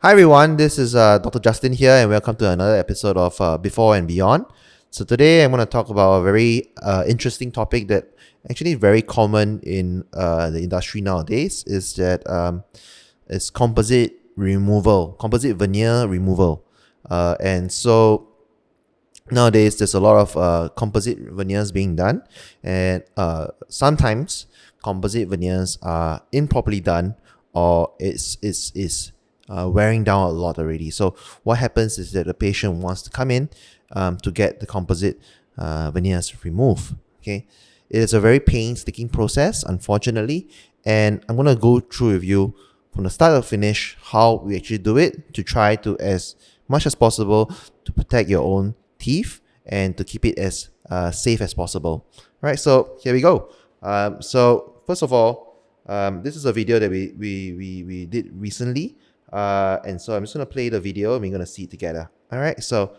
Hi everyone, this is Dr. Justin here, and welcome to another episode of Before and Beyond. So today I'm going to talk about a very interesting topic that actually is very common in the industry nowadays. Is that is composite removal, composite veneer removal, and so nowadays there's a lot of composite veneers being done, and sometimes composite veneers are improperly done, or it's wearing down a lot already. So what happens is that the patient wants to come in to get the composite veneers removed. Okay, it is a very painstaking process, unfortunately, and I'm gonna go through with you from the start to finish how we actually do it to try to, as much as possible, to protect your own teeth and to keep it as safe as possible. Right, so here we go. So first of all, this is a video that we did recently, and so I'm just going to play the video and we're going to see it together. All right, so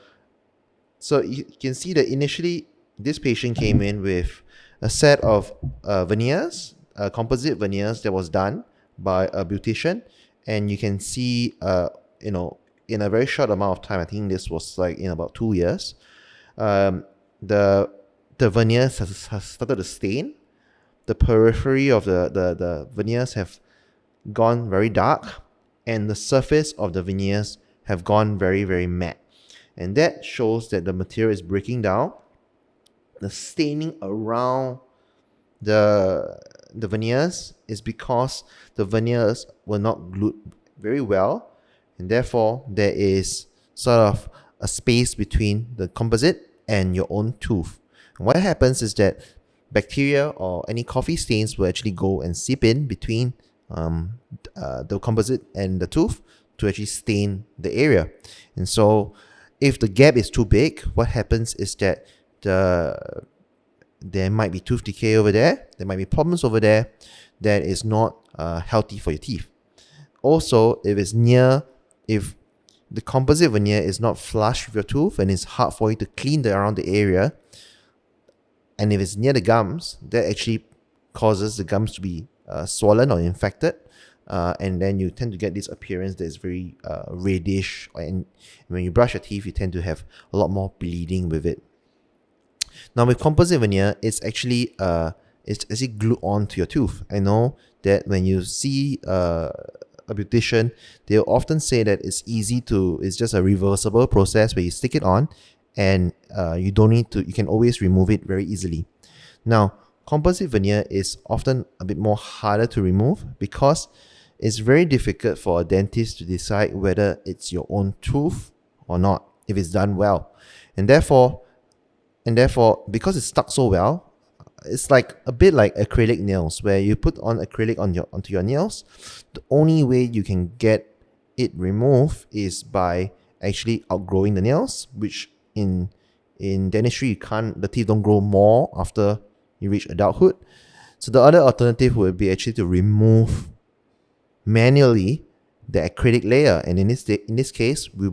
you can see that initially this patient came in with a set of veneers, composite veneers that was done by a beautician, and you can see in a very short amount of time, I think this was like in about 2 years, the veneers has started to stain. The periphery of the veneers have gone very dark, and the surface of the veneers have gone very, very matte. And that shows that the material is breaking down. The staining around the veneers is because the veneers were not glued very well, and therefore there is sort of a space between the composite and your own tooth. And what happens is that bacteria or any coffee stains will actually go and seep in between the composite and the tooth to actually stain the area. And so if the gap is too big, what happens is that there might be tooth decay over there, there might be problems over there that is not healthy for your teeth. Also, if the composite veneer is not flush with your tooth and it's hard for you to clean around the area, and if it's near the gums, that actually causes the gums to be swollen or infected, and then you tend to get this appearance that is very reddish, and when you brush your teeth, you tend to have a lot more bleeding with it. Now with composite veneer, it's actually glued onto your tooth. I know that when you see a beautician, they'll often say that it's just a reversible process where you stick it on, and you can always remove it very easily. Now, composite veneer is often a bit more harder to remove because it's very difficult for a dentist to decide whether it's your own tooth or not, if it's done well. And therefore, because it's stuck so well, it's like a bit like acrylic nails, where you put on acrylic onto your nails. The only way you can get it removed is by actually outgrowing the nails, which in dentistry, the teeth don't grow more after you reach adulthood. So the other alternative would be actually to remove manually the acrylic layer, and in this case, we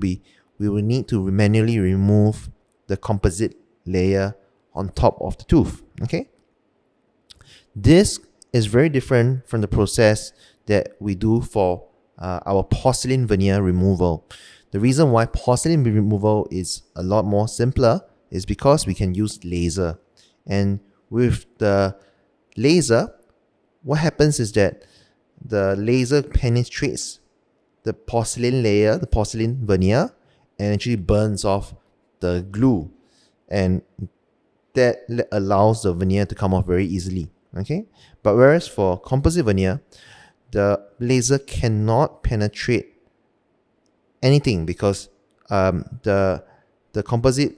will need to manually remove the composite layer on top of the tooth. Okay, this is very different from the process that we do for our porcelain veneer removal. The reason why porcelain removal is a lot more simpler is because we can use laser. And with the laser, what happens is that the laser penetrates the porcelain layer, the porcelain veneer, and actually burns off the glue. And that allows the veneer to come off very easily. Okay? But whereas for composite veneer, the laser cannot penetrate anything because the composite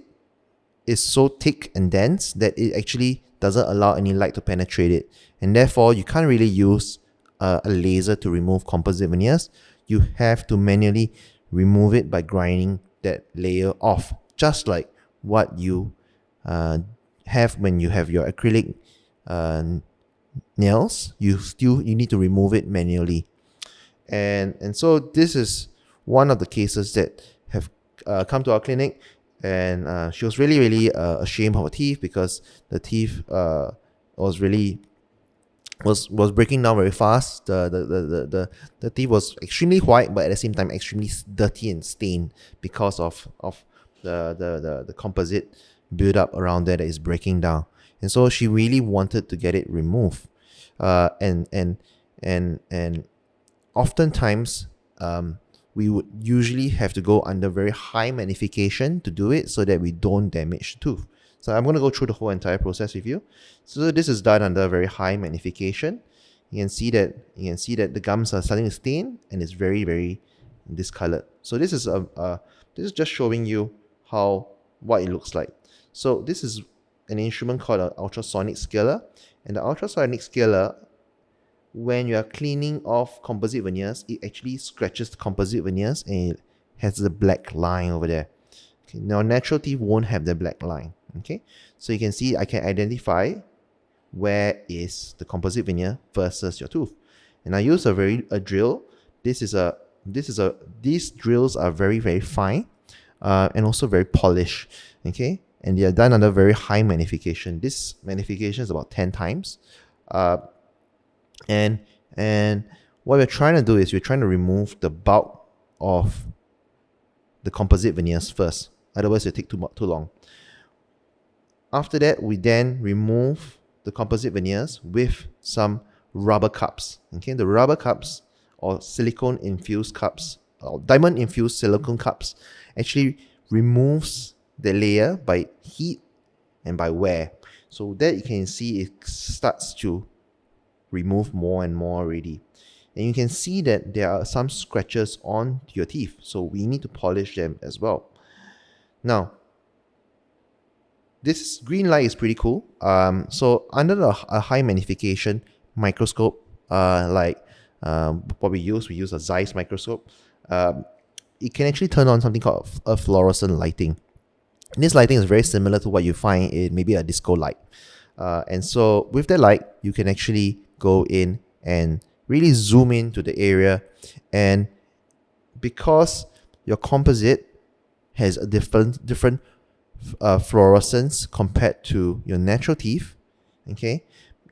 is so thick and dense that it actually doesn't allow any light to penetrate it, and therefore you can't really use a laser to remove composite veneers. You have to manually remove it by grinding that layer off, just like what you have when you have your acrylic nails. You need to remove it manually, and so this is one of the cases that have come to our clinic, and she was really ashamed of her teeth because the teeth was was breaking down very fast. The teeth was extremely white, but at the same time extremely dirty and stained because of the composite build-up around there that is breaking down. And so she really wanted to get it removed. And oftentimes we would usually have to go under very high magnification to do it so that we don't damage the tooth. So I'm going to go through the whole entire process with you. So this is done under very high magnification. You can see that the gums are starting to stain and it's very, very discolored. So this is just showing you what it looks like. So this is an instrument called an ultrasonic scaler, and the ultrasonic scaler, when you are cleaning off composite veneers, it actually scratches the composite veneers and it has the black line over there. Okay, now natural teeth won't have the black line. Okay, so you can see I can identify where is the composite veneer versus your tooth, and I use a drill. These drills are very, very fine, and also very polished. Okay, and they are done under very high magnification. This magnification is about 10 times. And what we're trying to do is we're trying to remove the bulk of the composite veneers first. Otherwise, it'll take too long. After that, we then remove the composite veneers with some rubber cups. Okay, the rubber cups or silicone infused cups or diamond infused silicone cups actually removes the layer by heat and by wear. So that you can see it starts to remove more and more already. And you can see that there are some scratches on your teeth. So we need to polish them as well. Now, this green light is pretty cool. So under a high magnification microscope, what we use a Zeiss microscope. It can actually turn on something called a fluorescent lighting. And this lighting is very similar to what you find in maybe a disco light. And so with that light, you can actually go in and really zoom into the area. And because your composite has a different fluorescence compared to your natural teeth, okay,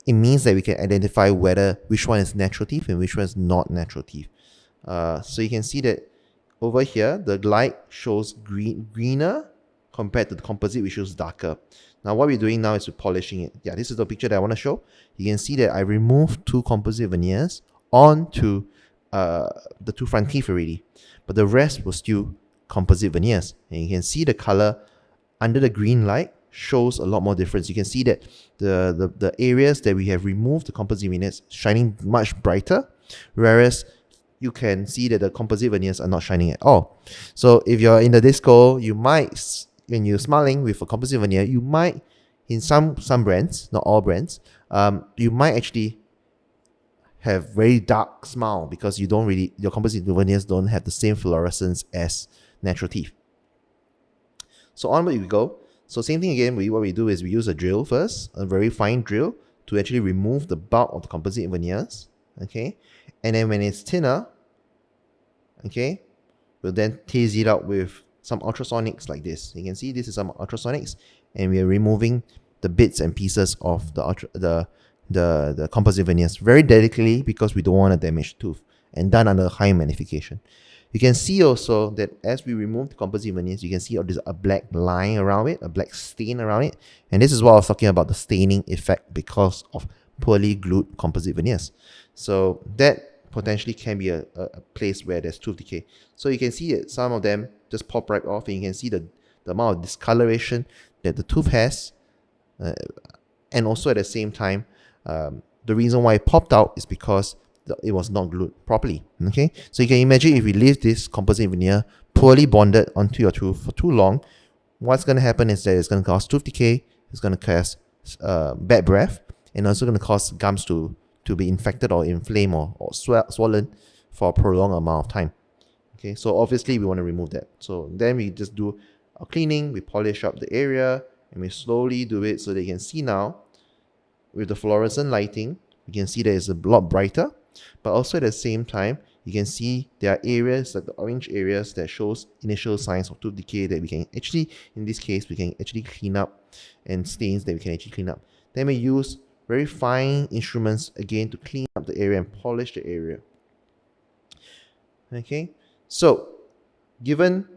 it means that we can identify which one is natural teeth and which one is not natural teeth. So you can see that over here, the light shows greener compared to the composite, which shows darker. Now what we're doing now is we're polishing it. Yeah, this is the picture that I want to show. You can see that I removed 2 composite veneers onto the 2 front teeth already, but the rest was still composite veneers. And you can see the color under the green light shows a lot more difference. You can see that the areas that we have removed the composite veneers shining much brighter, whereas you can see that the composite veneers are not shining at all. So if you're in the disco, you might, when you're smiling with a composite veneer, you might, in some brands, not all brands, you might actually have very dark smile because your composite veneers don't have the same fluorescence as natural teeth. So onward we go. So same thing again, what we do is we use a drill first, a very fine drill, to actually remove the bulk of the composite veneers. Okay, and then when it's thinner, okay, we'll then tase it out with some ultrasonics like this. You can see this is some ultrasonics, and we are removing the bits and pieces of the composite veneers very delicately because we don't want to damage the tooth, and done under high magnification. You can see also that as we remove the composite veneers, you can see there's a black line around it, a black stain around it. And this is what I was talking about, the staining effect because of poorly glued composite veneers. So that potentially can be a place where there's tooth decay. So you can see that some of them just pop right off, and you can see the amount of discoloration that the tooth has. And also at the same time, the reason why it popped out is because it was not glued properly. Okay, so you can imagine if we leave this composite veneer poorly bonded onto your tooth for too long, what's going to happen is that it's going to cause tooth decay, it's going to cause bad breath, and also going to cause gums to be infected or inflamed or swollen for a prolonged amount of time. Okay, so obviously we want to remove that. So then we just do our cleaning, we polish up the area, and we slowly do it so that you can see now with the fluorescent lighting, you can see that it's a lot brighter. But also at the same time, you can see there are areas like the orange areas that shows initial signs of tooth decay that we can actually, in this case, we can actually clean up, and stains that we can actually clean up. Then we use very fine instruments again to clean up the area and polish the area. Okay, so given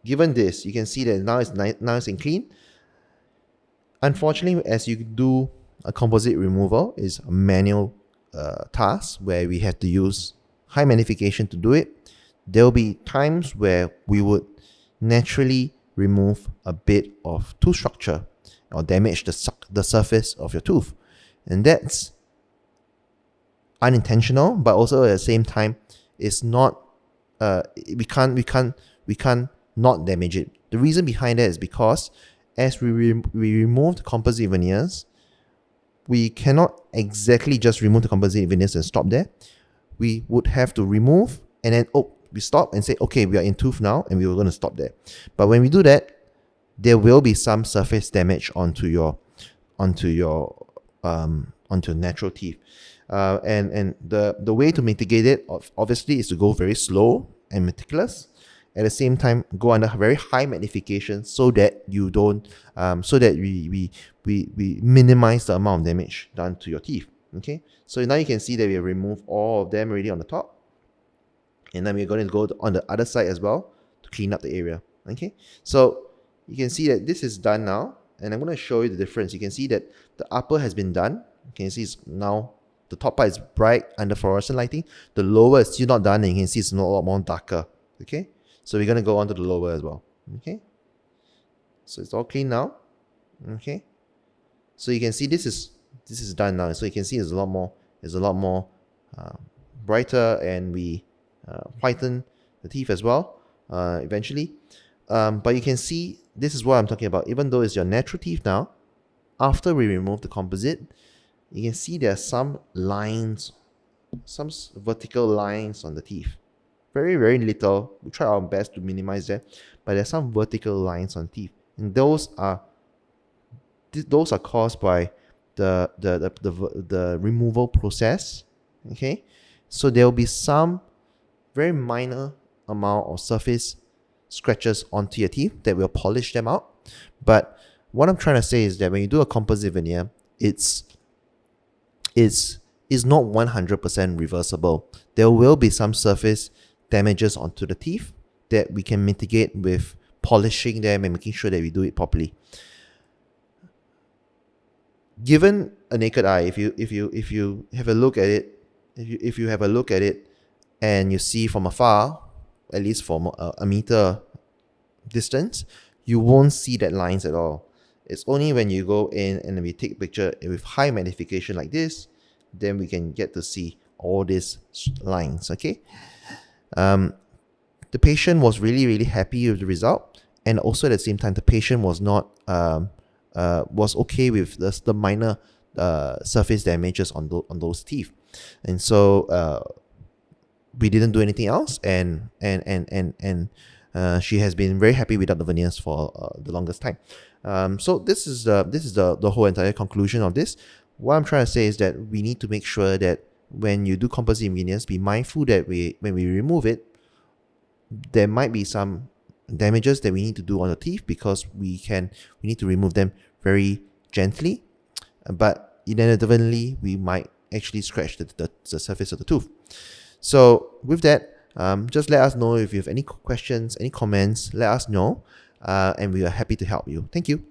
this, you can see that now it's nice and clean. Unfortunately, as you do a composite removal, is a manual task where we have to use high magnification to do it. There will be times where we would naturally remove a bit of tooth structure or damage the surface of your tooth, and that's unintentional, but also at the same time it's not we can't not damage it. The reason behind that is because as we remove the composite veneers, we cannot exactly just remove the composite veneers and stop there. We would have to remove and then we stop and say, okay, we are in tooth now, and we were going to stop there. But when we do that, there will be some surface damage onto your natural teeth. And the way to mitigate it obviously is to go very slow and meticulous. At the same time, go under very high magnification so that you don't so that we minimize the amount of damage done to your teeth. Okay, so now you can see that we have removed all of them already on the top, and then we're going to go on the other side as well to clean up the area. Okay, so you can see that this is done now, and I'm going to show you the difference. You can see that the upper has been done. You can see it's now the top part is bright under fluorescent lighting. The lower is still not done, and you can see it's a lot more darker. Okay, so we're going to go on to the lower as well. Okay, so it's all clean now. Okay, so you can see this is done now. So you can see it's a lot more brighter, and we whiten the teeth as well eventually. But you can see this is what I'm talking about. Even though it's your natural teeth now, after we remove the composite, you can see there are some lines, some vertical lines on the teeth. Very, very little. We try our best to minimize that, but there are some vertical lines on teeth, and those are caused by the removal process. Okay, so there will be some very minor amount of surface scratches onto your teeth that will polish them out. But what I'm trying to say is that when you do a composite veneer, it's not 100% reversible. There will be some surface damages onto the teeth that we can mitigate with polishing them and making sure that we do it properly. Given a naked eye, if you have a look at it, if you have a look at it and you see from afar, at least from a meter distance, you won't see that lines at all. It's only when you go in and we take a picture with high magnification like this, then we can get to see all these lines. Okay, the patient was really, really happy with the result, and also at the same time, the patient was not was okay with the minor surface damages on those teeth, and so we didn't do anything else, and she has been very happy without the veneers for the longest time. So this is the whole entire conclusion of this. What I'm trying to say is that we need to make sure that when you do composite veneers, be mindful that when we remove it, there might be some damages that we need to do on the teeth, because we need to remove them very gently, but inevitably we might actually scratch the surface of the tooth. So with that, just let us know if you have any questions, any comments. Let us know, and we are happy to help you. Thank you.